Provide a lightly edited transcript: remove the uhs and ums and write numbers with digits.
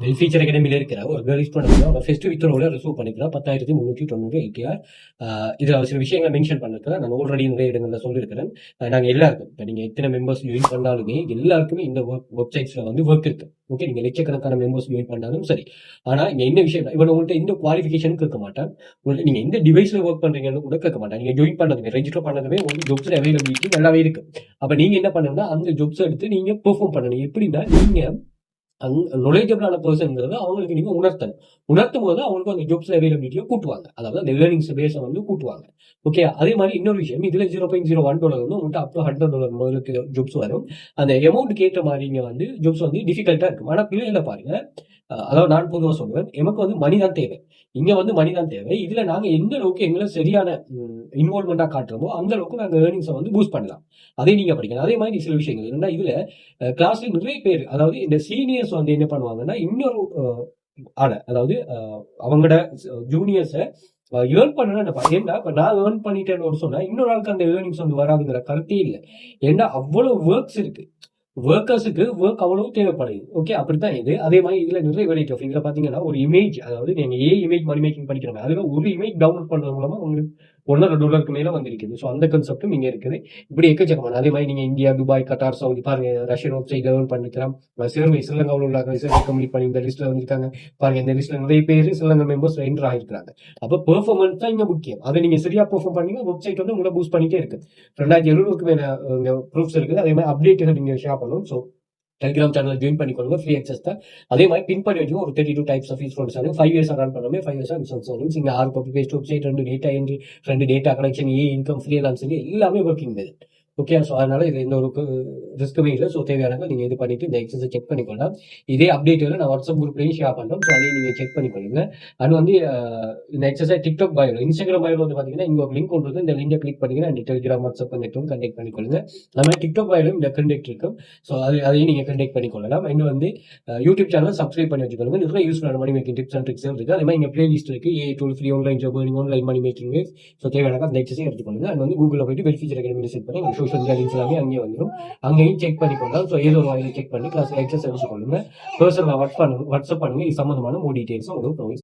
Well feature அகாடமியில் இருக்கிற ஒரு கேர்ள் ஸ்டூடெண்ட் அவரோட ஃபெஸ்டிவ் வித்ரோட ரிசீவ் பண்ணிக்கிறா 10,390 LKR. இதில் சில விஷயங்களை மென்ஷன் பண்ணிருக்கிறேன். நான் ஆல்ரெடி நிறைய இடங்களில் சொல்லியிருக்கிறேன். நாங்கள் எல்லாருக்கும் இப்போ நீங்கள் எத்தனை மெம்பர்ஸ் ஜாயின் பண்ணாலுமே எல்லாருக்குமே இந்த வெப்சைட்ஸில் வந்து ஒர்க் இருக்கு. ஓகே, நீங்கள் லட்சக்கணக்கான மெம்பர்ஸ் ஜாயின் பண்ணாலும் சரி. ஆனால் இங்கே என்ன விஷயம், இவன் உங்கள்கிட்ட எந்த குவாலிஃபிகேஷனும் கேட்க மாட்டான். உங்களுக்கு நீங்கள் எந்த டிவைஸில் ஒர்க் பண்ணுறீங்கன்னு கூட கேட்க மாட்டான். நீங்கள் ஜாயின் பண்ணதுமே ரெஜிஸ்டர் பண்ணதுமே உங்களுக்கு ஜாப்ஸில் அவைலபிலிட்டி நல்லாவே இருக்கு. அப்போ நீங்கள் என்ன பண்ணணும்னா அந்த ஜாப்ஸ் எடுத்து நீங்கள் பெர்ஃபார்ம் பண்ணணும். எப்படின்னா நீங்கள் நொலேஜபிளான பர்சன்ங்கிறத அவங்களுக்கு நீங்க உணர்த்தும் போது அவங்களுக்கு அந்த ஜாப்ஸ் அவைலபிலிட்டியை கூட்டுவாங்க. அதாவது அந்த லேர்னிங்ஸ் பேஸை வந்து கூட்டுவாங்க. ஓகே, அதே மாதிரி இன்னொரு விஷயம், இதுல $0.01 வந்து உங்கள்கிட்ட அப் டு $100 முதலுக்கு ஜாப்ஸ் வரும். அந்த அமௌண்ட் கேட்ட மாதிரி இங்க வந்து ஜாப்ஸ் வந்து டிஃபிகல்ட்டா இருக்கும். ஆனா பிள்ளைகளை பாருங்க, அதாவது நான் பொதுவாக சொல்லுவேன், எமக்கு வந்து மணி தான் தேவை. இங்க வந்து மணி தான் தேவை. இதுல நாங்க எந்த அளவுக்கு எங்களை சரியான இன்வால்மெண்டா காட்டுறோமோ அந்த அளவுக்கு நாங்க ஏர்னிங்ஸை வந்து பூஸ்ட் பண்ணலாம். அதே நீங்க படிக்கலாம். அதே மாதிரி சில விஷயங்கள் என்னன்னா, இதுல கிளாஸ்ல நிறைய பேர், அதாவது இந்த சீனியர்ஸ் வந்து என்ன பண்ணுவாங்கன்னா, இன்னொரு அதாவது அவங்களோட ஜூனியர்ஸை ஏர்ன் பண்ணணும். ஏன்னா இப்ப நான் ஏர்ன் பண்ணிட்டேன்னு சொன்னா இன்னொரு ஆளுக்கு அந்த ஏர்னிங்ஸ் வந்து வராதுங்கிற கருத்தே இல்லை. ஏன்னா அவ்வளவு ஒர்க்ஸ் இருக்கு. ஒர்க்கர்ஸுக்கு ஒர்க் அவ்வளவு தேவைப்படுது. ஓகே, அப்படித்தான் இது. அதே மாதிரி இதுல நிறைய வெரைட்டி ஆஃப் இதுல பாத்தீங்கன்னா ஒரு இமேஜ், அதாவது நீங்க இமேஜ் மணி மேக்கிங் படிக்கிறாங்க, அதுல ஒரு இமேஜ் டவுன்லோட் பண்றது மூலமா உங்களுக்கு $1.5 மேல வந்திருக்குது. ஸோ அந்த கன்செப்டும் இங்க இருக்குது. இப்படி எக்கச்சக்கமான, அதே மாதிரி நீங்க இந்தியா, துபாய், கட்டார், சவுதி பாருங்க, ரஷ்யன் வெப்சைட் ஏர்ன் பண்ணிக்கலாம். ஸ்ரீலங்காவில் உள்ள கம்ப்ளீட் பண்ணி இந்த லிஸ்ட்ல வந்திருக்காங்க பாருங்க. இந்த லிஸ்ட்ல நிறைய பேர் ஸ்ரீலங்கா மெம்பர்ஸ் என்டர் ஆகிருக்காங்க. அப்ப பெர்ஃபார்மன்ஸ் தான் இங்க முக்கியம். அதை நீங்க சரியா பெர்ஃபார்ம் பண்ணீங்க, வெப்சைட் வந்து உங்களை பூஸ்ட் பண்ணிட்டே இருக்கு. 2700க்கு மேல ப்ரூஃப்ஸ் இருக்குது. அதே மாதிரி அப்டேட்டுகள் நீங்க ஷேர் பண்ணணும். ஸோ டெலிகிராம் சேனல் ஜாயின் பண்ணிக்கொள்ளுங்க, ஃப்ரீ ஆக்சஸ் தான். அதே மாதிரி பின் பண்ணி வச்சு ஒரு 32 டைப்ஸ் ஆஃப் இன்ஸ்டூடெண்ட்ஸ் 5 இயர்ஸ் ரன் பண்ணவே 5 இயர்ஸ் இன்சூரன்ஸ் இங்க 6 copy paste website, 2 data entry, 2 data connection, income, freelancing எல்லாமே ஒர்க்கிங் மெத்தட். ஓகே, ஸோ அதனால இது எந்த ஒரு ரிஸ்க்குமே இல்லை. ஸோ தேவையான நீங்க இது பண்ணிட்டு இந்த எக்ஸஸை செக் பண்ணிக்கொள்ளலாம். இதே அப்டேட்டுகளை நான் வாட்ஸ்அப் குரூப்லையும் ஷேர் பண்ணுறோம். ஸோ அதையும் நீங்க செக் பண்ணிக்கொள்ளுங்க. அது வந்து இந்த எக்ஸசை டிக்டாக் பயோ, இன்ஸ்டாகிராம் பயோ வந்து பாத்தீங்கன்னா இங்க ஒரு லிங்க் கொண்டு இந்த லிங்கை கிளிக் பண்ணிங்கன்னா அந்த டெலிகிராம், வாட்ஸ்அப் கனெக்டும் கண்டெக்ட் பண்ணிக்கொள்ளுங்க. அது மாதிரி டிக்டாக் பயலும் இந்த கண்டெக்ட் இருக்கும். ஸோ அதையும் நீங்க கண்டெக்ட் பண்ணிக்கொள்ளலாம். இன்னும் வந்து யூடியூப் சேனல் சப்ஸ்கிரைப் பண்ணி வச்சுக்கொள்ளுங்க. நிறைய யூஸ்ஃபுல்லான money making tips and tricks இருக்கு. அதே மாதிரி இங்க பிளேலிஸ்ட் இருக்கு, a tool, free online job, online money making. So தேவையான அந்த எக்ஸசைஸ் எடுத்துக்கொள்ளுங்க. அது வந்து கூகுளில் போயிட்டு வெல் ஃபீச்சர் அகாடமி விசிட் பண்ணி சோஷியல் மீடியா லிங்க்ஸ் எல்லாமே அங்கேயே வந்துடும். அங்கேயும் செக் பண்ணிக்கொள்ளலாம். ஸோ ஏதோ ஒரு வாயிலை செக் பண்ணி கிளாஸ் எக்ஸசைஸ் எடுத்துக்கொள்ளுங்க. பர்சனலாக வாட்ஸ்அப் பண்ணுங்க. இது சம்பந்தமான மோர் டீடைல்ஸ் உங்களுக்கு